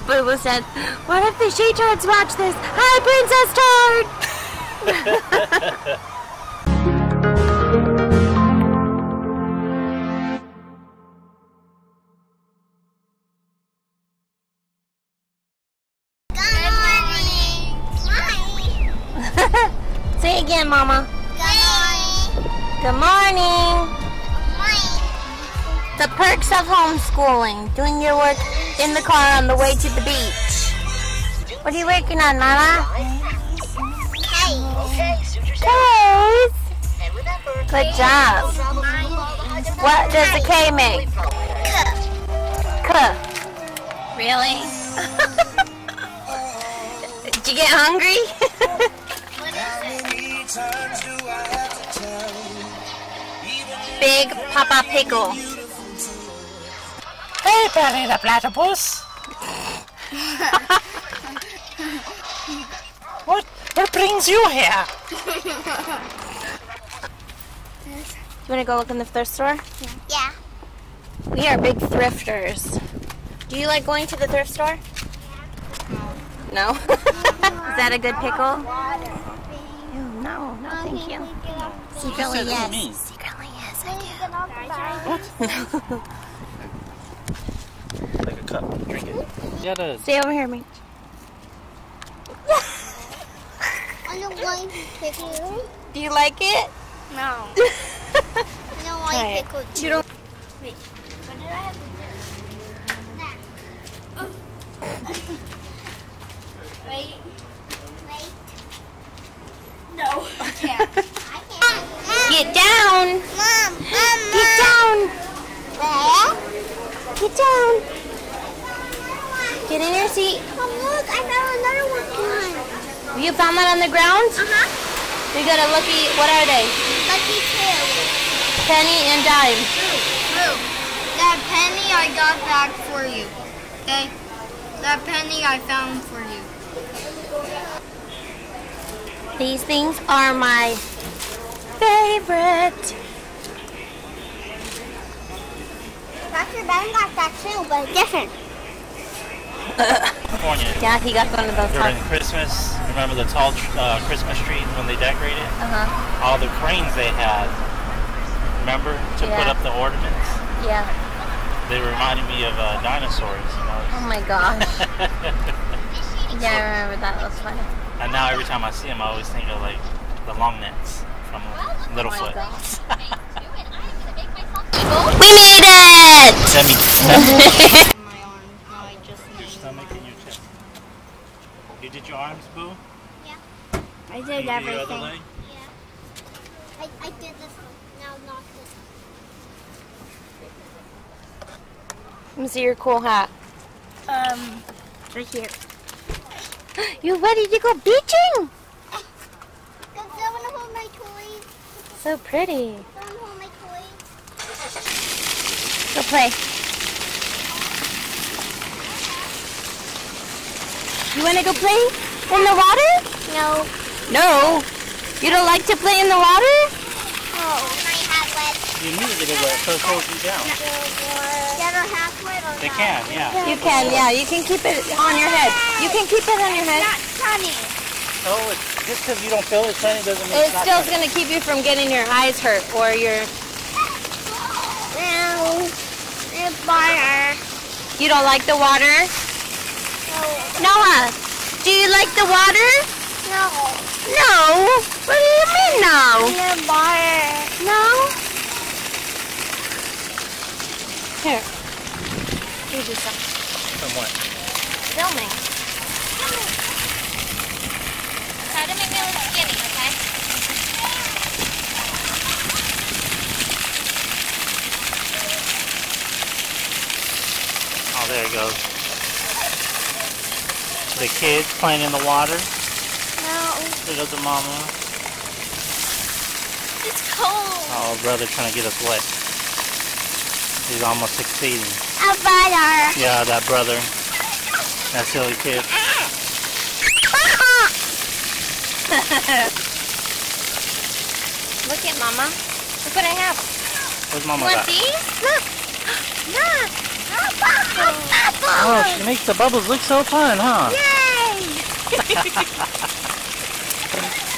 Boo Boo said, what if the she-turds watch this? Hi, Princess Turd! Say it again, Mama. Good morning. The perks of homeschooling. Doing your work in the car on the way to the beach. What are you working on, Mama? Case. Good job. What does the K make? K. Really? Did you get hungry? Big Papa Pickle. Hey, Perry the Platypus. What brings you here? You want to go look in the thrift store? Yeah. We are big thrifters. Do you like going to the thrift store? No. Is that a good pickle? Ew, no, thank you. Secretly, yes. Secretly, yes, I do. Like a cup. Drink it. Yeah, Stay over here, Meech. I don't like pickle. Do you like it? No. I don't like pickle. You don't. Wait. What did I have to do? Wait. No, I can't. Get down. Mom. Get down. Where? Get down. Get in your seat. Mom, look, I found another one. You found that on the ground? Uh-huh. We got a lucky. What are they? Lucky two. Penny and dime. Blue. That penny I got back for you. Okay? That penny I found for you. These things are my favorite. Dr. Ben got that too, but different. California. Yeah, he got one of those. During Christmas, remember the tall Christmas trees when they decorated? All the cranes they had, remember, to put up the ornaments? Yeah. They reminded me of dinosaurs, you know? Oh my gosh. Yeah, I remember that. That was funny. And now every time I see them, I always think of like the long necks from Littlefoot. We made it! That means My arm. No, I just your stomach and your chest. You did your arms, Boo? Yeah. I You did do your other everything. leg? Yeah. I did this one. Now not this Let me see your cool hat. one. Right here. You ready to go beaching? Because I want to hold my toys. So pretty. I want to hold my toys. Go play. You want to go play in the water? No. No. You don't like to play in the water? Oh. My hat wet. You need to get it wet so it holds you down. Get a hat wet or They can, yeah. You can, yeah. You can keep it on your head. You can keep it on your head. Not sunny. Oh, it's just because you don't feel it sunny doesn't mean It's it's not still sunny. going to keep you from getting your eyes hurt or your... No. It's fire. You don't like the water? No. Noah, do you like the water? No. No. What do you mean no? It's fire. No? Here. Here's your some From what? filming. Try to make me look skinny, okay? Oh, there it goes. The kids playing in the water. No. There goes the mama. It's cold. Oh, brother trying to get us wet. He's almost succeeding. A butter. Yeah, that brother. That silly kid. Look at Mama. Look what I have. Where's You mama want got? these? Look. Look. Oh, she makes the bubbles look so fun, huh? Yay!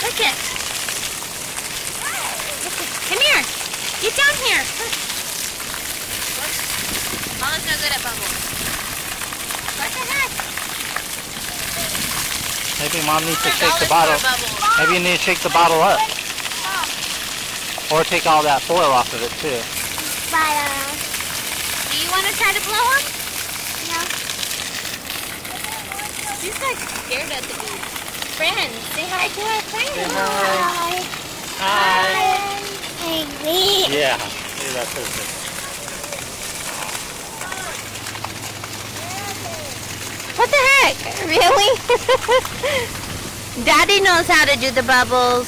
Look it. Come here. Get down here. Mama's no good at bubbles. What the heck? Maybe Mom needs to shake the bottle. Maybe you need to shake the bottle up. Or take all that foil off of it too. Do you want to try to blow them? No. She's like scared at the beach. Friends, say hi to our friends. Say hi. Hi. Hey, Yeah. Maybe that's perfect. What the heck? Really? Daddy knows how to do the bubbles.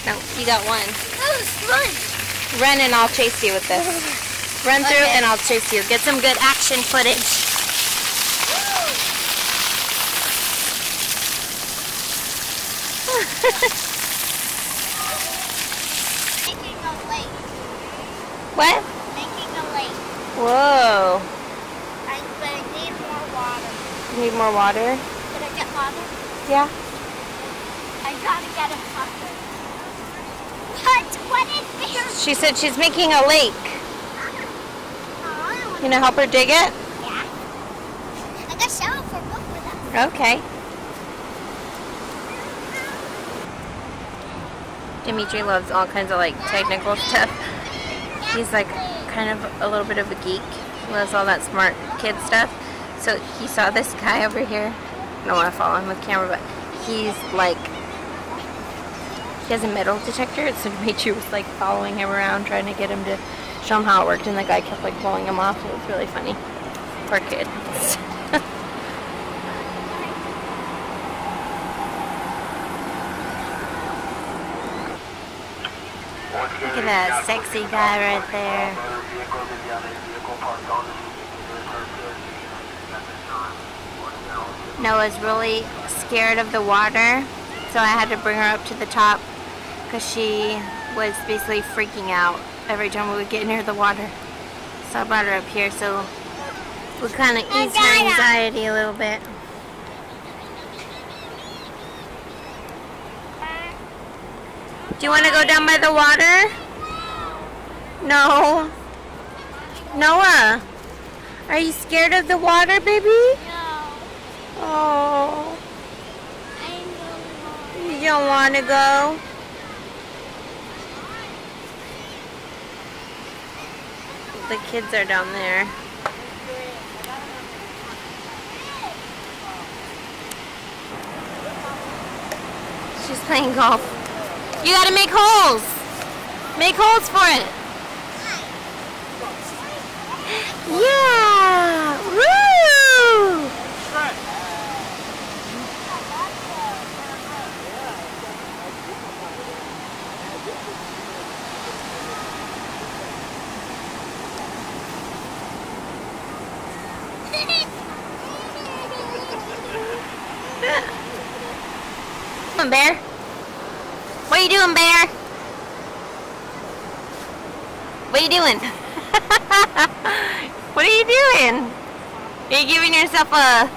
No, you got one. run. Run and I'll chase you with this. Run through and I'll chase you. Get some good action footage. Making a lake. What? Making a lake. Whoa. But I need more water. You need more water? Did I get water? Yeah. I gotta get a bucket. What is this? She said she's making a lake. Oh, You gonna help her dig it? yeah. I got shower for both of them. Okay. Dimitri loves all kinds of like technical stuff. He's like kind of a little bit of a geek. He loves all that smart kid stuff. So he saw this guy over here. I don't want to follow him with camera, but he's like, he has a metal detector. So Dimitri was like following him around, trying to get him to show him how it worked, and the guy kept like blowing him off. It was really funny. Poor kid. Look at that sexy guy right there. Noah's really scared of the water, so I had to bring her up to the top because she was basically freaking out every time we would get near the water. So I brought her up here so we kind of ease her anxiety a little bit. Do you want to go down by the water? No. Noah, are you scared of the water, baby? No. Oh, you don't want to go? The kids are down there. She's playing golf. You gotta make holes. Make holes for it. Yeah. Woo! Come on, Bear. What are you doing, Bear? What are you doing? What are you doing? Are you giving yourself a...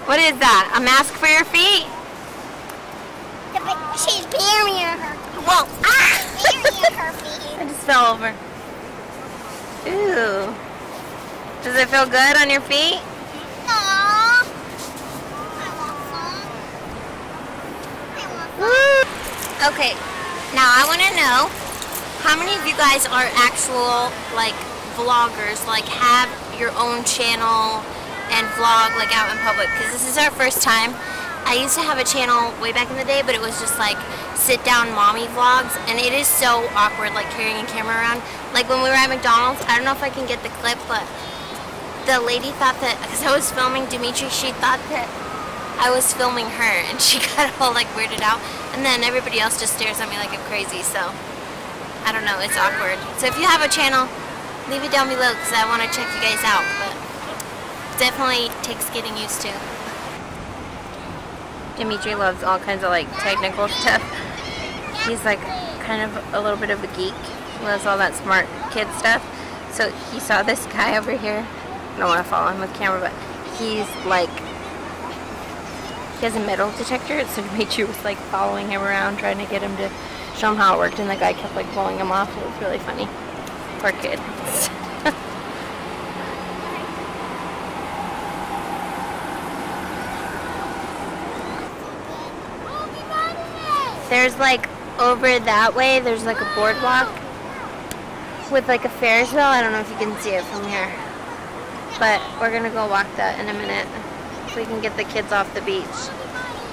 What is that? A mask for your feet? She's burying her. Whoa! Ah! Burying her feet. I just fell over. Ooh. Does it feel good on your feet? No. I want some. Woo! Okay, now I want to know how many of you guys are actual like vloggers, like have your own channel and vlog like out in public, because this is our first time. I used to have a channel way back in the day, but it was just like sit down mommy vlogs, and it is so awkward like carrying a camera around. Like when we were at McDonald's, I don't know if I can get the clip, but the lady thought that because I was filming Dimitri, she thought that I was filming her, and she got all like weirded out, and then everybody else just stares at me like I'm crazy. So I don't know, it's awkward. So if you have a channel, leave it down below because I want to check you guys out, but definitely takes getting used to. Dimitri loves all kinds of like technical stuff. He's like kind of a little bit of a geek. He loves all that smart kid stuff. So he saw this guy over here. I don't want to follow him with camera, but he's like, he has a metal detector, so Demetri was like following him around, trying to get him to show him how it worked, and the guy kept like blowing him off. It was really funny. Poor kid. There's like over that way, there's like a boardwalk with like a Ferris wheel. I don't know if you can see it from here, but we're gonna go walk that in a minute so we can get the kids off the beach.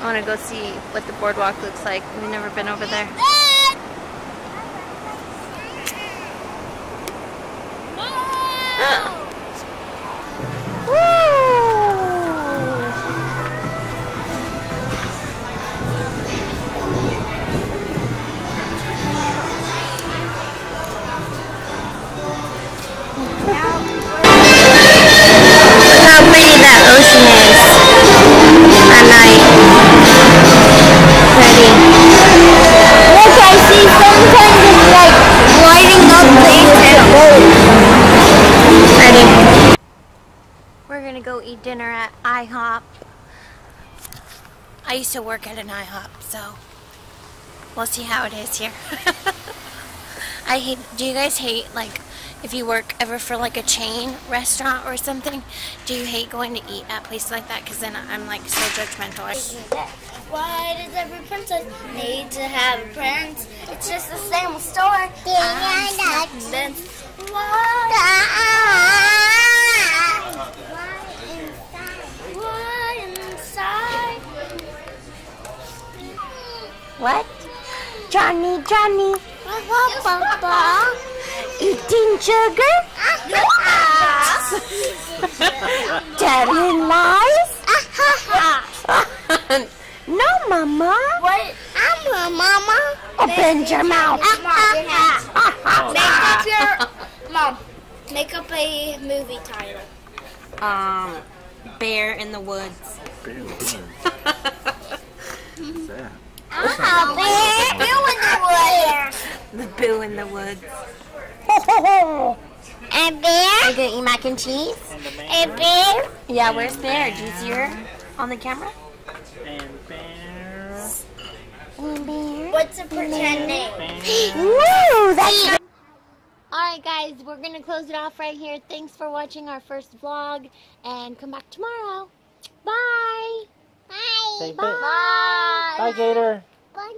I want to go see what the boardwalk looks like. We've never been over there. Go eat dinner at IHOP. I used to work at an IHOP, so we'll see how it is here. I hate, do you guys hate, like, if you work ever for like a chain restaurant or something, do you hate going to eat at places like that? Because then I'm like so judgmental. Why does every princess need to have a prince? It's just the same story. What? Johnny, Johnny. Eating sugar? Telling lies? No, Mama. What? I'm a mama. Open your mouth. Make up your mom. Make up a movie title. Bear in the Woods. Bear in the Woods. What's that? The Boo in the Woods. A bear? Are you gonna eat mac and cheese? A bear? Yeah, where's Bear? Do you see her on the camera? And bear. What's a pretend name? Woo! That's Alright guys, we're going to close it off right here. Thanks for watching our first vlog, and come back tomorrow. Bye! Say Bye! Bye, Gator. Bye.